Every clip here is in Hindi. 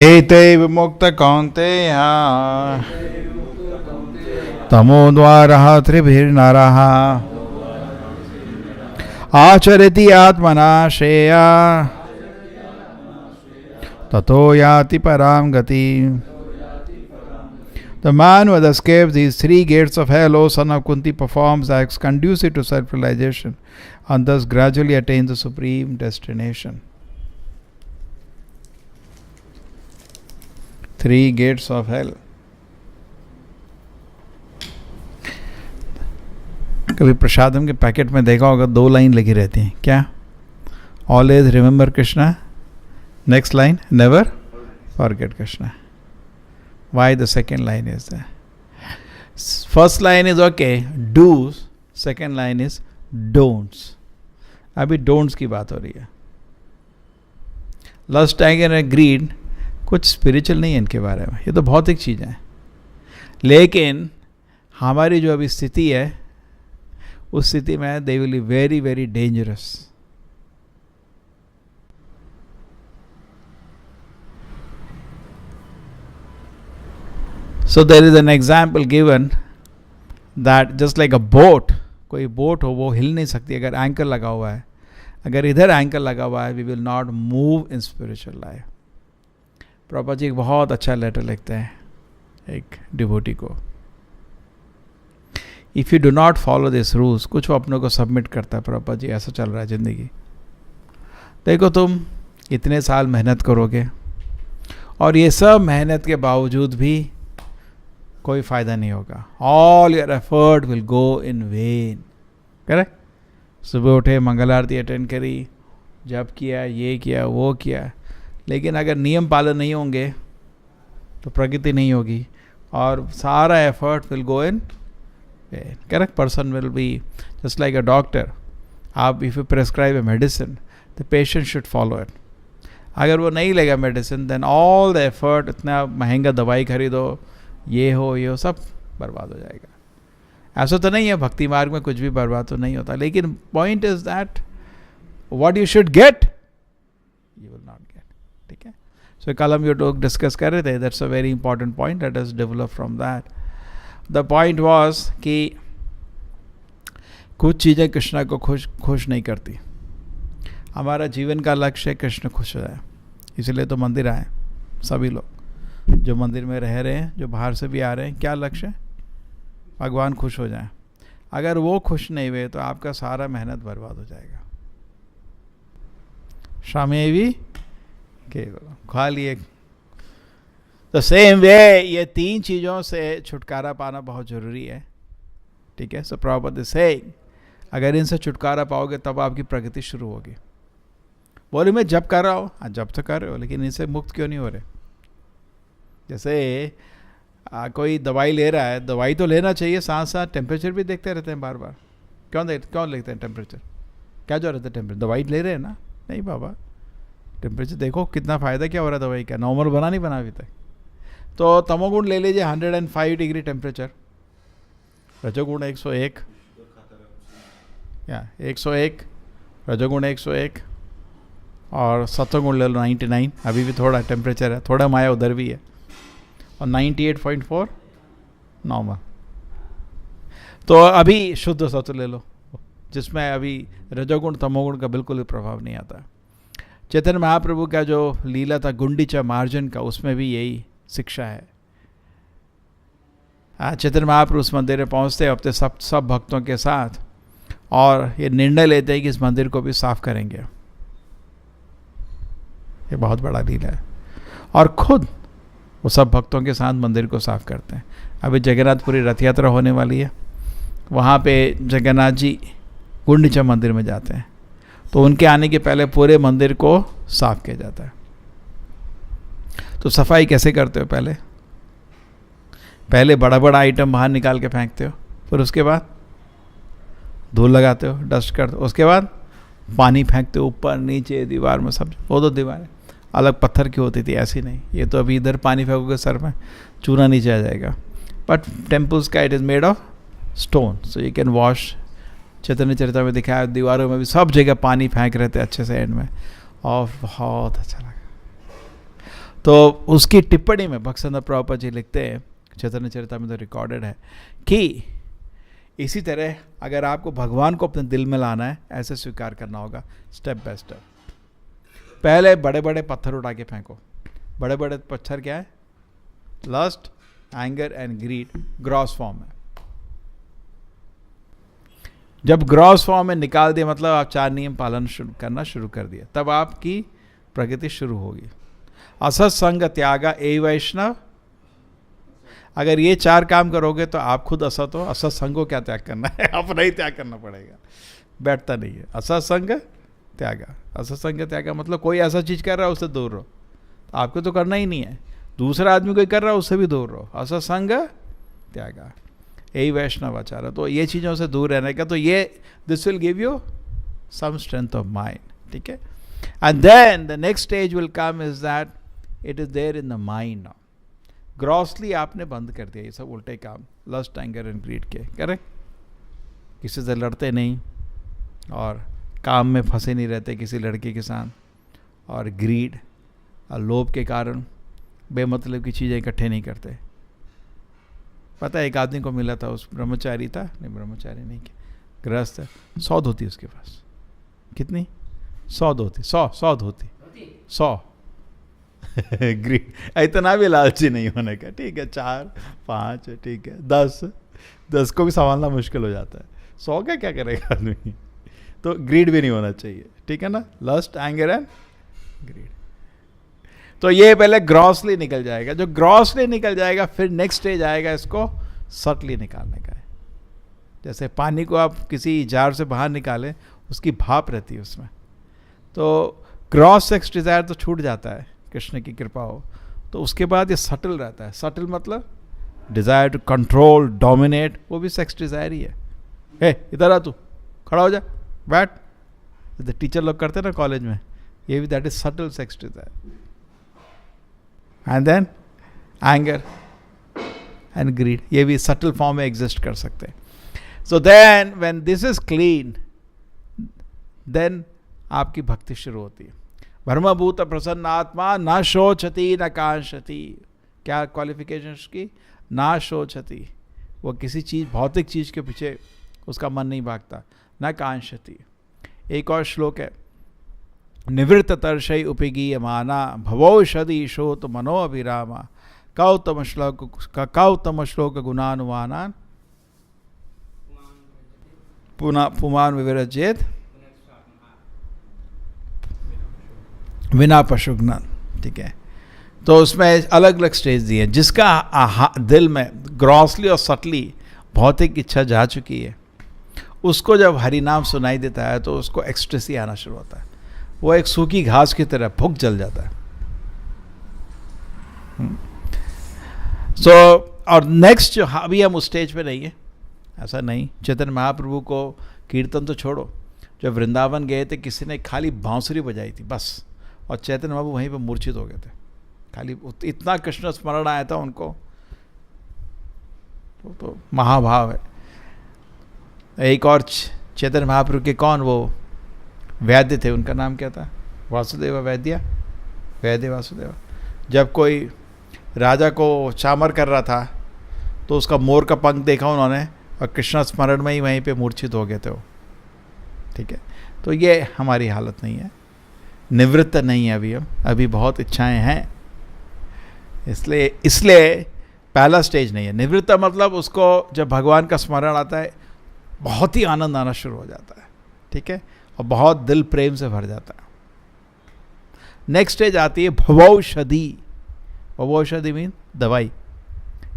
एते विमुक्त कौन्तेय तमोद्वारः त्रिभिर्नरः आचरति आत्मना श्रेया ततो याति परां गति. The man who has escaped these three gates of hell, O son of Kunti, performs acts conducive to self-realization and thus gradually attains the supreme destination. Three gates of hell. कभी प्रसादम के पैकेट में देखा होगा 2 लाइन लिखी रहती हैं, क्या? Always remember Krishna. Next line, never forget Krishna. Why the second line is there? First line is okay, do's. Second line is don'ts. अभी don'ts की बात हो रही है. Lust, anger and greed कुछ स्पिरिचुअल नहीं है इनके बारे में, ये तो भौतिक चीज़ें हैं. लेकिन हमारी जो अभी स्थिति है उस स्थिति में they will be very very dangerous. So there is an example given that just like a boat, कोई बोट हो वो हिल नहीं सकती अगर एंकर लगा हुआ है. अगर इधर एंकर लगा हुआ है, we will not move in spiritual life. Prabhupada ji एक बहुत अच्छा लेटर लिखते हैं एक डिवोटी को. If you do not follow this rules, कुछ वो अपनों को सबमिट करता है, प्रभुपाद जी ऐसा चल रहा है ज़िंदगी. देखो तुम इतने साल मेहनत करोगे और ये सब मेहनत के बावजूद भी कोई फ़ायदा नहीं होगा. All your effort will go in vain. Correct. सुबह उठे, मंगल आरती अटेंड करी, जप किया, ये किया, वो किया, लेकिन अगर नियम पालन नहीं होंगे तो प्रगति नहीं होगी और सारा effort will go in vain. Correct. Person will be just like a doctor. आप if you prescribe a medicine, the patient should follow it. अगर वो नहीं लेगा medicine, then all the effort, इतना महंगा दवाई खरीदो, ये हो सब बर्बाद हो जाएगा. ऐसा तो नहीं है भक्ति मार्ग में कुछ भी बर्बाद तो नहीं होता, लेकिन point is that what you should get you will not gate. ठीक है. सो कल हम लोग डिस्कस कर रहे थे, that's a very important point. Let us develop from that. The point was कि कुछ चीज़ें कृष्णा को खुश नहीं करती. हमारा जीवन का लक्ष्य है कृष्ण खुश हो जाए, इसलिए तो मंदिर आए सभी लोग जो मंदिर में रह रहे हैं, जो बाहर से भी आ रहे हैं. क्या लक्ष्य है? भगवान खुश हो जाए. अगर वो खुश नहीं हुए तो आपका सारा मेहनत बर्बाद हो जाएगा. शामेवी केवल खाली एक. तो सेम वे ये 3 चीज़ों से छुटकारा पाना बहुत ज़रूरी है. ठीक है. सो प्रभुपाद इज सेइंग अगर इनसे छुटकारा पाओगे तब आपकी प्रगति शुरू होगी. बोले मैं जब कर रहा हूँ, हाँ जब तो कर रहे हो, लेकिन इनसे मुक्त क्यों नहीं हो रहे? जैसे कोई दवाई ले रहा है, दवाई तो लेना चाहिए, साथ साथ टेम्परेचर भी देखते रहते हैं बार बार. क्यों देखते हैं टेम्परेचर? क्या जो रहता है टेम्परेचर? दवाई ले रहे हैं ना? नहीं बाबा, टेम्परेचर देखो कितना फ़ायदा क्या हो रहा है दवाई का. नॉर्मल बना नहीं बना अभी तक. तो तमोगुण ले लीजिए 105 डिग्री टेम्परेचर, रजोगुण 101, या 101, रजोगुण 101, और सत्वगुण ले लो 99, अभी भी थोड़ा टेम्परेचर है, थोड़ा माया उधर भी है, और 98.4 नॉर्मल। तो अभी शुद्ध सत्व ले लो जिसमें अभी रजोगुण तमोगुण का बिल्कुल भी प्रभाव नहीं आता। चैतन्य महाप्रभु का जो लीला था गुंडीचा मार्जन का, उसमें भी यही शिक्षा है। चैतन्य महाप्रभु उस मंदिर में पहुंचते अपने सब भक्तों के साथ, और ये निर्णय लेते हैं कि इस मंदिर को भी साफ करेंगे। ये बहुत बड़ा लीला है, और खुद वो सब भक्तों के साथ मंदिर को साफ करते हैं। अभी जगन्नाथपुरी रथ यात्रा होने वाली है, वहाँ पे जगन्नाथ जी गुंडीचा मंदिर में जाते हैं, तो उनके आने के पहले पूरे मंदिर को साफ किया जाता है। तो सफाई कैसे करते हो? पहले बड़ा बड़ा आइटम बाहर निकाल के फेंकते हो, फिर उसके बाद धूल लगाते हो, डस्ट करते हो, उसके बाद पानी फेंकते हो ऊपर नीचे दीवार में सब। वो तो दीवारें अलग पत्थर की होती थी, ऐसी नहीं। ये तो अभी इधर पानी फेंकोगे सर में, चूना नीचे आ जाएगा। बट टेम्पल्स का it is made of stone, so you can wash. Chaitanya Charitra में दिखाया, दीवारों में भी सब जगह पानी फेंक रहे थे अच्छे से एंड में, और बहुत अच्छा लगा। तो उसकी टिप्पणी में भक्तिसिद्धांत प्रभुपाद जी लिखते हैं, चैतन्य चरित्र में तो रिकॉर्डेड है, कि इसी तरह अगर आपको भगवान को अपने दिल में लाना है, ऐसे स्वीकार करना होगा स्टेप बाय स्टेप। पहले बड़े बड़े पत्थर उठा के फेंको। बड़े बड़े पत्थर क्या है? Lust, anger and greed gross form में। जब ग्रॉस फॉर्म में निकाल दिया, मतलब आप 4 नियम पालन करना शुरू कर दिया, तब आपकी प्रगति शुरू होगी। असत संग त्यागा ए वैष्णव। अगर ये 4 काम करोगे तो आप खुद असत हो। असत संग को क्या त्याग करना है? अपना ही त्याग करना पड़ेगा, बैठता नहीं है। असत संग त्यागा, असत संग त्यागा मतलब कोई ऐसा चीज कर रहा है उससे दूर रहो। तो आपको तो करना ही नहीं है, दूसरा आदमी कोई कर रहा है उससे भी दूर रहो। असत संग त्यागा यही वैष्णव आचार है। तो ये चीज़ों से दूर रहने का, तो ये this will give you some strength of mind, ठीक है। And then the next stage will come is that it is there in the mind now. Grossly आपने बंद कर दिया ये सब उल्टे काम, लस्ट, एंगर एंड ग्रीड के, करेक्ट। किसी से लड़ते नहीं, और काम में फंसे नहीं रहते किसी लड़के के साथ, और ग्रीड और लोभ के कारण बेमतलब की चीज़ें इकट्ठे नहीं करते। पता है, एक आदमी को मिला था, उस ब्रह्मचारी था, नहीं ब्रह्मचारी नहीं, गृहस्थ है, 100 धोती उसके पास। कितनी? 100 धोती, 100 धोती, 100 ग्रीड। इतना भी लालची नहीं होने का, ठीक है। 4 5 ठीक है, 10 को भी संभालना मुश्किल हो जाता है। 100 का क्या करेगा आदमी? तो ग्रीड भी नहीं होना चाहिए, ठीक है ना। Lust, anger and greed. तो ये पहले ग्रॉसली निकल जाएगा। जो ग्रॉसली निकल जाएगा, फिर नेक्स्ट स्टेज आएगा इसको सटली निकालने का है। जैसे पानी को आप किसी जार से बाहर निकालें, उसकी भाप रहती है उसमें। तो ग्रॉस सेक्स डिज़ायर तो छूट जाता है, कृष्ण की कृपा हो। तो उसके बाद ये सटल रहता है। सटल मतलब डिज़ायर टू कंट्रोल, डोमिनेट, वो भी सेक्स डिज़ायर ही है। हे इधर आ, तू खड़ा हो जा, बैठ, जैसे टीचर लोग करते हैं ना कॉलेज में, ये भी that is subtle sex desire. And then anger and greed, ये भी सटल फॉर्म में एग्जिस्ट कर सकते हैं। So then when this is clean, then आपकी भक्ति शुरू होती है। ब्रह्मभूत प्रसन्न आत्मा न शोचती न कांक्षति। क्या क्वालिफिकेशन की? ना शोचती, वो किसी चीज़, भौतिक चीज़ के पीछे उसका मन नहीं भागता। न कांक्षति। एक और श्लोक है, निवृत्त तर्षय उपगीयमाना भवौषधि शोत मनो अभिरामा कौतम श्लोक गुणानुवानान पुमान विविरजेत विना पशुघ्न, ठीक है। तो उसमें अलग अलग स्टेज दिए। जिसका दिल में ग्रॉसली और सटली भौतिक इच्छा जा चुकी है, उसको जब हरि नाम सुनाई देता है तो उसको एक्सटेसी आना शुरू होता है। वो एक सूखी घास की तरह भूख जल जाता है। और नेक्स्ट जो, अभी हम उस स्टेज पे नहीं है, ऐसा नहीं। चैतन्य महाप्रभु को कीर्तन तो छोड़ो, जब वृंदावन गए थे किसी ने खाली बांसुरी बजाई थी बस, और चैतन्य महाप्रभु वहीं पे मूर्छित हो गए थे। खाली इतना कृष्ण स्मरण आया था उनको, तो महाभाव है। एक और चैतन्य महाप्रभु के कौन, वो वैद्य थे, उनका नाम क्या था, वासुदेव वैद्य, वैद्य वासुदेव। जब कोई राजा को चामर कर रहा था तो उसका मोर का पंख देखा उन्होंने और कृष्ण स्मरण में ही वहीं पे मूर्छित हो गए थे वो। ठीक है, तो ये हमारी हालत नहीं है, निवृत्त नहीं है अभी हम, अभी बहुत इच्छाएं हैं, इसलिए पहला स्टेज नहीं है। निवृत्त मतलब उसको जब भगवान का स्मरण आता है बहुत ही आनंद आना शुरू हो जाता है, ठीक है, और बहुत दिल प्रेम से भर जाता है। नेक्स्ट स्टेज आती है भवौषधि। भवौषधि मीन दवाई,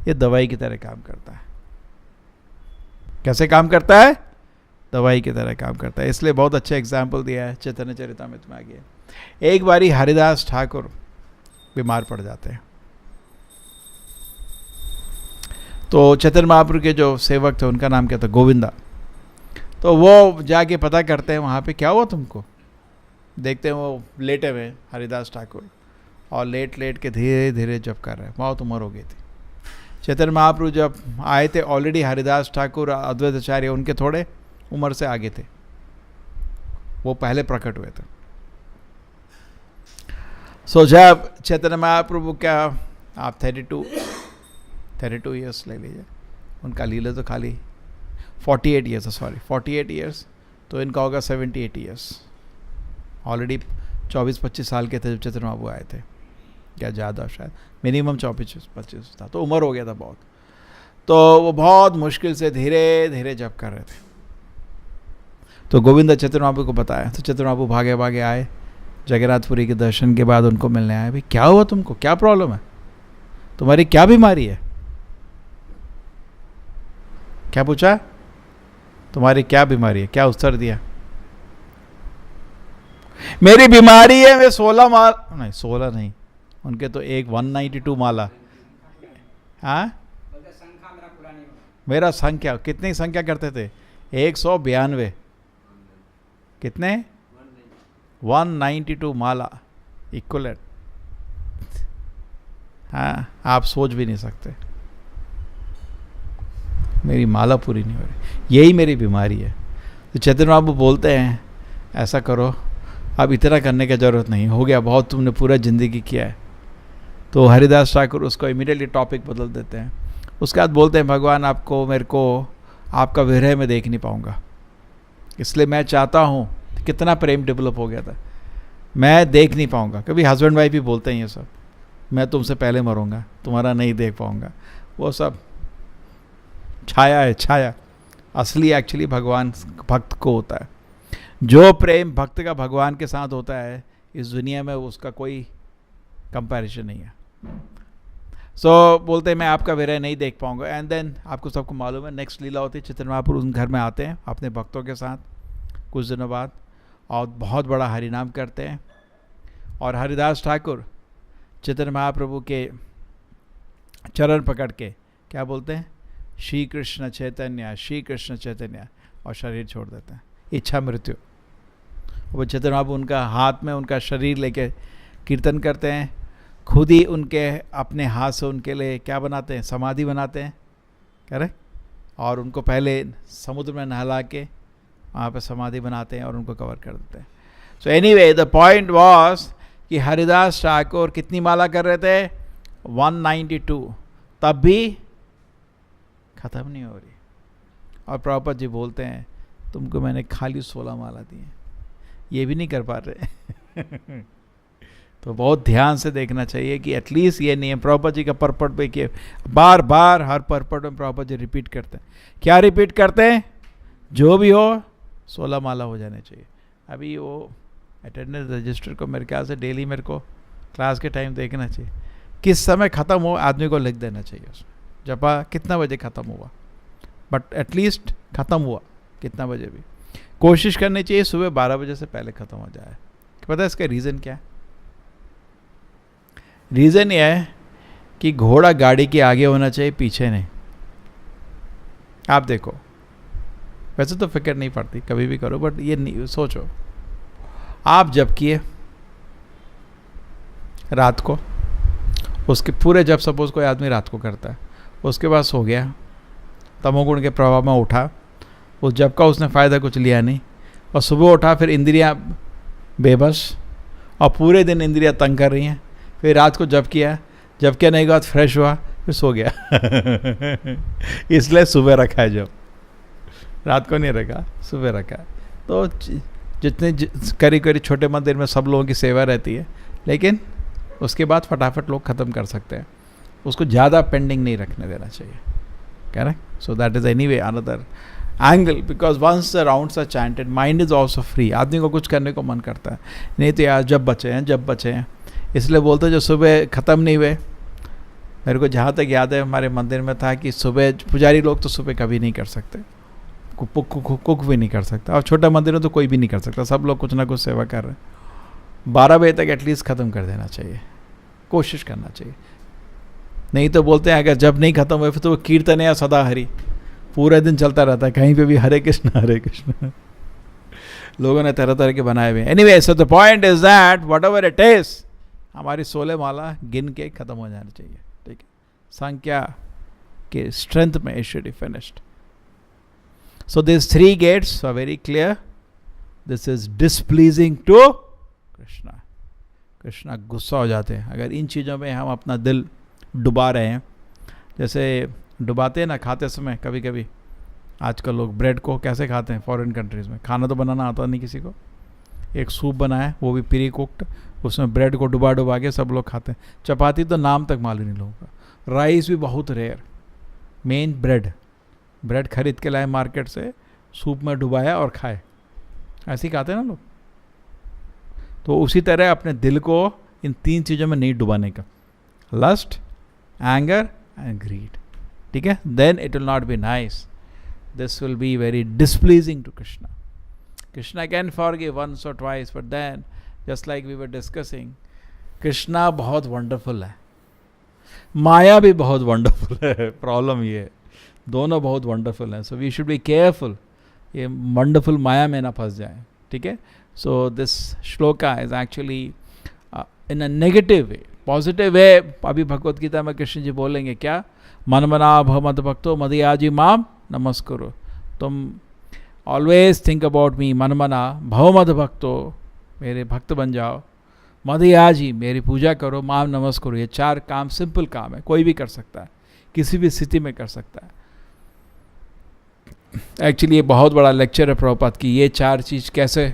ये दवाई की तरह काम करता है। कैसे काम करता है, दवाई की तरह काम करता है। इसलिए बहुत अच्छा एग्जाम्पल दिया है चैतन्य चरितामृत में आगे। एक बारी हरिदास ठाकुर बीमार पड़ जाते हैं, तो चैतन्य महाप्रभु के जो सेवक थे उनका नाम क्या था, गोविंदा। तो वो जाके पता करते हैं वहाँ पे क्या हुआ तुमको। देखते हैं वो लेटे हुए हरिदास ठाकुर और लेट के धीरे धीरे जप कर रहे हैं, बहुत उम्र हो गई थी। चैतन्य महाप्रभु जब आए थे ऑलरेडी हरिदास ठाकुर अद्वैत आचार्य उनके थोड़े उम्र से आगे थे, वो पहले प्रकट हुए थे। सो जब चैतन्य महाप्रभु का आप 32 ईयर्स ले लीजिए, उनका लीला तो खाली 48 ईयर्स, तो इनका होगा 78 ईयर्स। ऑलरेडी 24-25 साल के थे जब चैतन्य महाप्रभु आए थे, क्या ज़्यादा शायद, मिनिमम 24-25 था, तो उम्र हो गया था बहुत। तो वो बहुत मुश्किल से धीरे धीरे जप कर रहे थे। तो गोविंद चैतन्य महाप्रभु को बताया, तो चैतन्य महाप्रभु भागे भागे आए, जगन्नाथपुरी के दर्शन के बाद उनको मिलने आए। भाई क्या हुआ तुमको, क्या प्रॉब्लम है, तुम्हारी क्या बीमारी है, क्या पूछा, तुम्हारी क्या बीमारी है, क्या उत्तर दिया, मेरी बीमारी है मैं 16 नहीं, उनके तो एक 192 माला। हाँ, मेरा संख्या कितनी संख्या करते थे, 192, कितने 192 माला इक्वलेंट। हाँ, आप सोच भी नहीं सकते, मेरी माला पूरी नहीं हो रही, यही मेरी बीमारी है। तो चैतन्य बाबू बोलते हैं ऐसा करो, अब इतना करने की ज़रूरत नहीं, हो गया बहुत, तुमने पूरा ज़िंदगी किया है। तो हरिदास ठाकुर उसको इमीडिएटली टॉपिक बदल देते हैं। उसके बाद बोलते हैं भगवान आपको, मेरे को आपका विरह में देख नहीं पाऊँगा, इसलिए मैं चाहता हूँ, कितना प्रेम डेवलप हो गया था, मैं देख नहीं पाऊँगा। कभी हस्बैंड वाइफ भी बोलते हैं ये सब, मैं तुमसे पहले मरूंगा, तुम्हारा नहीं देख पाऊँगा, वो सब छाया है, छाया। असली एक्चुअली भगवान भक्त को होता है, जो प्रेम भक्त का भगवान के साथ होता है इस दुनिया में उसका कोई कंपैरिजन नहीं है। सो बोलते हैं मैं आपका विरह नहीं देख पाऊंगा। एंड देन आपको सबको मालूम है नेक्स्ट लीला होती है, चैतन्य महाप्रभु उन घर में आते हैं अपने भक्तों के साथ कुछ दिनों बाद और बहुत बड़ा हरिनाम करते हैं। और हरिदास ठाकुर चैतन्य महाप्रभु के चरण पकड़ के क्या बोलते हैं, श्री कृष्ण चैतन्य, श्री कृष्ण चैतन्य, और शरीर छोड़ देते हैं, इच्छा मृत्यु। वो चैतन्य महाप्रभु उनका हाथ में उनका शरीर लेके कीर्तन करते हैं, खुद ही उनके अपने हाथ से उनके लिए क्या बनाते हैं, समाधि बनाते हैं, करेक्ट, और उनको पहले समुद्र में नहला के वहाँ पे समाधि बनाते हैं और उनको कवर कर देते हैं। So anyway the point was कि हरिदास ठाकुर कितनी माला कर रहे थे, 192, तब भी ख़त्म नहीं हो रही। और प्रभुपाद जी बोलते हैं तुमको मैंने खाली 16 माला दी हैं, ये भी नहीं कर पा रहे। तो बहुत ध्यान से देखना चाहिए कि एटलीस्ट ये नहीं है। प्रभुपाद जी का परपट पे कि बार बार हर परपट में प्रभुपाद जी रिपीट करते हैं, क्या रिपीट करते हैं, जो भी हो 16 माला हो जाने चाहिए। अभी वो अटेंडेंस रजिस्टर को मेरे ख्याल से डेली मेरे को क्लास के टाइम देखना चाहिए, किस समय ख़त्म हो आदमी को लिख देना चाहिए उसमें, जपा कितना बजे ख़त्म हुआ, बट एटलीस्ट ख़त्म हुआ कितना बजे भी कोशिश करनी चाहिए सुबह 12 बजे से पहले ख़त्म हो जाए। पता है इसका रीज़न क्या है? रीज़न यह है कि घोड़ा गाड़ी के आगे होना चाहिए, पीछे नहीं। आप देखो, वैसे तो फिक्र नहीं पड़ती, कभी भी करो, बट ये नहीं सोचो, आप जब किए रात को उसके पूरे, जब सपोज कोई आदमी रात को करता है, उसके बाद सो गया, तमोगुण के प्रभाव में उठा, उस जब का उसने फ़ायदा कुछ लिया नहीं, और सुबह उठा फिर इंद्रियां बेबस, और पूरे दिन इंद्रियां तंग कर रही हैं, फिर रात को जब किया, जब करने के बाद फ्रेश हुआ, फिर सो गया। इसलिए सुबह रखा है, जब रात को नहीं रखा, सुबह रखा। तो जितने करीब करीब छोटे मंदिर में सब लोगों की सेवा रहती है, लेकिन उसके बाद फटाफट लोग ख़त्म कर सकते हैं, उसको ज़्यादा पेंडिंग नहीं रखने देना चाहिए, correct. So that is anyway another angle, because once the rounds are chanted mind is also free. आदमी को कुछ करने को मन करता है, नहीं तो यार जब बचे हैं, जब बचे हैं, इसलिए बोलते जो सुबह ख़त्म नहीं हुए। मेरे को जहाँ तक याद है हमारे मंदिर में था कि सुबह पुजारी लोग तो सुबह कभी नहीं कर सकते, कुक भी नहीं कर सकता, और छोटा मंदिर में तो कोई भी नहीं कर सकता, सब लोग कुछ ना कुछ सेवा कर रहे हैं। 12 बजे तक एटलीस्ट ख़त्म कर देना चाहिए, कोशिश करना चाहिए। नहीं तो बोलते हैं अगर जब नहीं ख़त्म हुए फिर तो वो कीर्तन या सदा हरि पूरा दिन चलता रहता है, कहीं पे भी हरे कृष्ण हरे कृष्ण। लोगों ने तरह तरह के बनाए हुए। Anyway, so the point is that whatever it is, हमारी 16 माला गिन के ख़त्म हो जानी चाहिए, ठीक है, संख्या के स्ट्रेंथ में it should be finished. So these 3 gates are very clear. This is displeasing to Krishna. Krishna गुस्सा हो जाते हैं अगर इन चीज़ों में हम अपना दिल डुबा रहे हैं। जैसे डुबाते हैं ना खाते समय, कभी कभी आजकल लोग ब्रेड को कैसे खाते हैं फॉरेन कंट्रीज़ में, खाना तो बनाना आता नहीं किसी को, एक सूप बनाया वो भी प्री कुक्ड, उसमें ब्रेड को डुबा डुबा के सब लोग खाते हैं। चपाती तो नाम तक मालूम नहीं लोगों का, राइस भी बहुत रेयर, मेन ब्रेड खरीद के लाए मार्केट से, सूप में डुबाया और खाए, ऐसे ही खाते हैं ना लोग। तो उसी तरह अपने दिल को इन 3 चीज़ों में नहीं डुबाने का, लस्ट, एंगर एंड ग्रीड, ठीक है, then it will not be nice, this will be very displeasing to Krishna. Krishna can forgive once or twice, but then just like we were discussing, Krishna बहुत वंडरफुल है, माया भी बहुत वंडरफुल है। प्रॉब्लम ये है, दोनों बहुत वंडरफुल हैं, so we should be careful ये वंडरफुल माया में ना फंस जाए, ठीक है। So this shloka is actually in a negative way, positive way अभी भगवत गीता में कृष्ण जी बोलेंगे क्या, मन मना भव मद भक्तो मदयाजी माम नमस्कुरु, तुम ऑलवेज थिंक अबाउट मी, मन मना भव मद भक्तो, मेरे भक्त बन जाओ, मदयाजी मेरी पूजा करो, माम नमस्कुरु। ये 4 काम सिंपल काम है, कोई भी कर सकता है, किसी भी स्थिति में कर सकता है। एक्चुअली ये बहुत बड़ा लेक्चर है प्रभुपाद की, ये 4 चीज़ कैसे,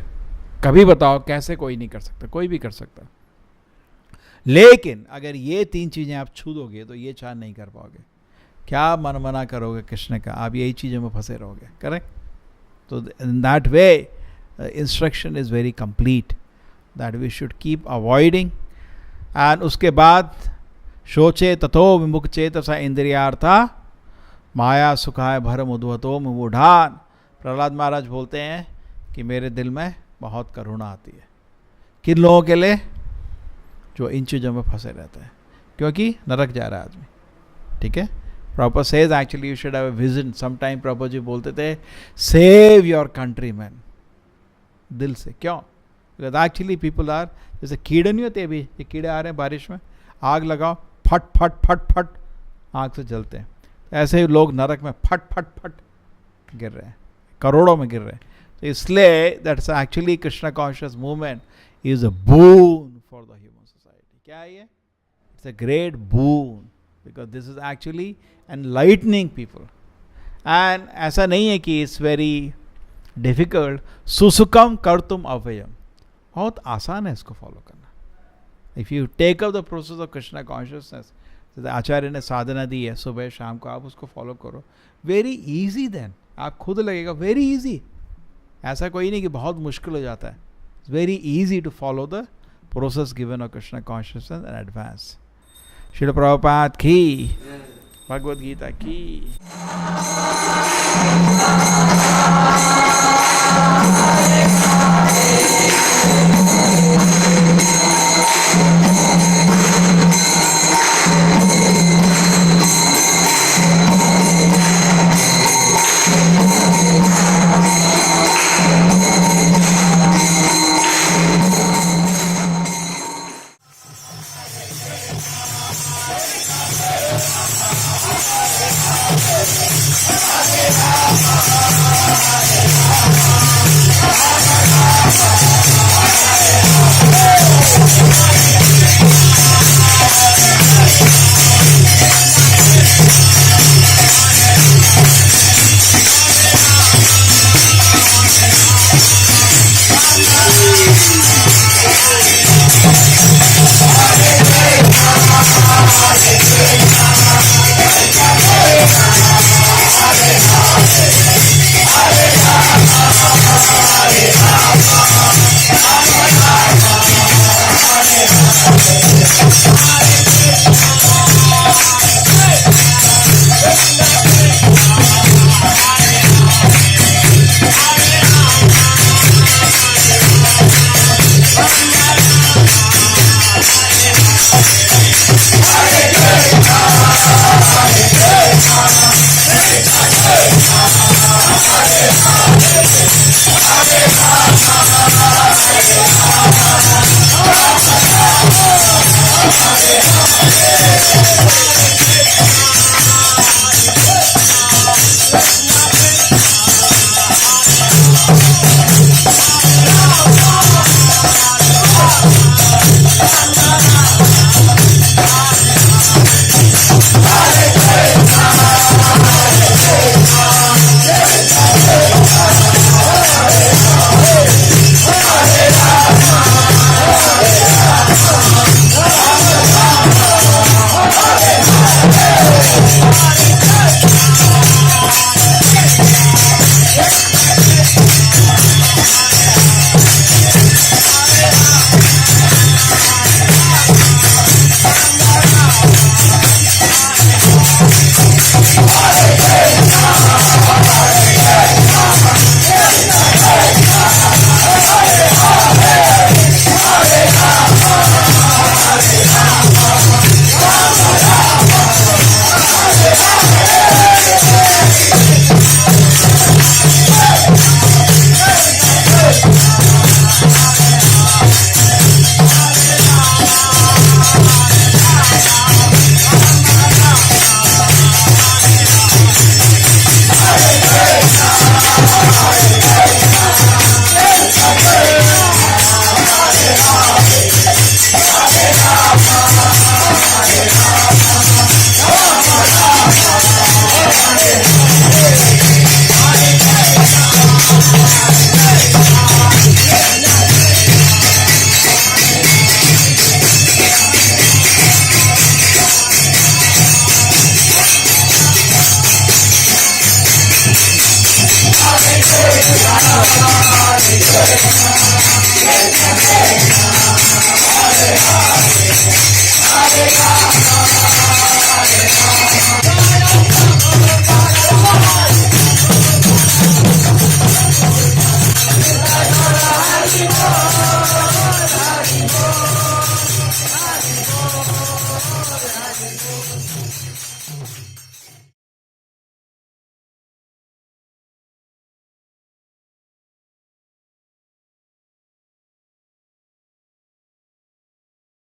कभी बताओ कैसे कोई नहीं कर सकता, कोई भी कर सकता। लेकिन अगर ये 3 चीज़ें आप छू दोगे तो ये 4 नहीं कर पाओगे। क्या मन मना करोगे कृष्ण का, आप यही चीज़ों में फंसे रहोगे, करेक्ट। तो in that way instruction is very complete that we should keep avoiding. And उसके बाद शोचे तथो विमुख चेतसा इंद्रियार्था माया सुखाय भरम उद्वतो मूढ़ान। प्रहलाद महाराज बोलते हैं कि मेरे दिल में बहुत करुणा आती है, किन लोगों के लिए, जो इन चीज़ों में फंसे रहते हैं, क्योंकि नरक जा रहा है आदमी, ठीक है। Proper says actually you should have a vision. Some time proper ji बोलते थे सेव योर कंट्री मैन, दिल से, क्यों, बिकॉज एक्चुअली पीपल आर, जैसे कीड़े नहीं होते, अभी ये कीड़े आ रहे हैं बारिश में, आग लगाओ फट फट फट फट आग से जलते हैं, ऐसे ही लोग नरक में फट फट फट गिर रहे हैं, करोड़ों में गिर रहे हैं। तो इसलिए that's actually Krishna conscious movement is a boon for the human society. क्या है ये, it's a great boon, because this is actually enlightening people. And ऐसा नहीं है कि इट्स वेरी डिफिकल्ट, सुसुकम कर्तुम अव्ययम, बहुत आसान है इसको फॉलो करना। If you take up the process of Krishna consciousness, आचार्य ने साधना दी है सुबह शाम को, आप उसको फॉलो करो, वेरी इजी, देन आप खुद लगेगा वेरी इजी। ऐसा कोई नहीं कि बहुत मुश्किल हो जाता है, it's very easy to follow the process given of Krishna consciousness and advance. Srila Prabhupada की, भगवद गीता की।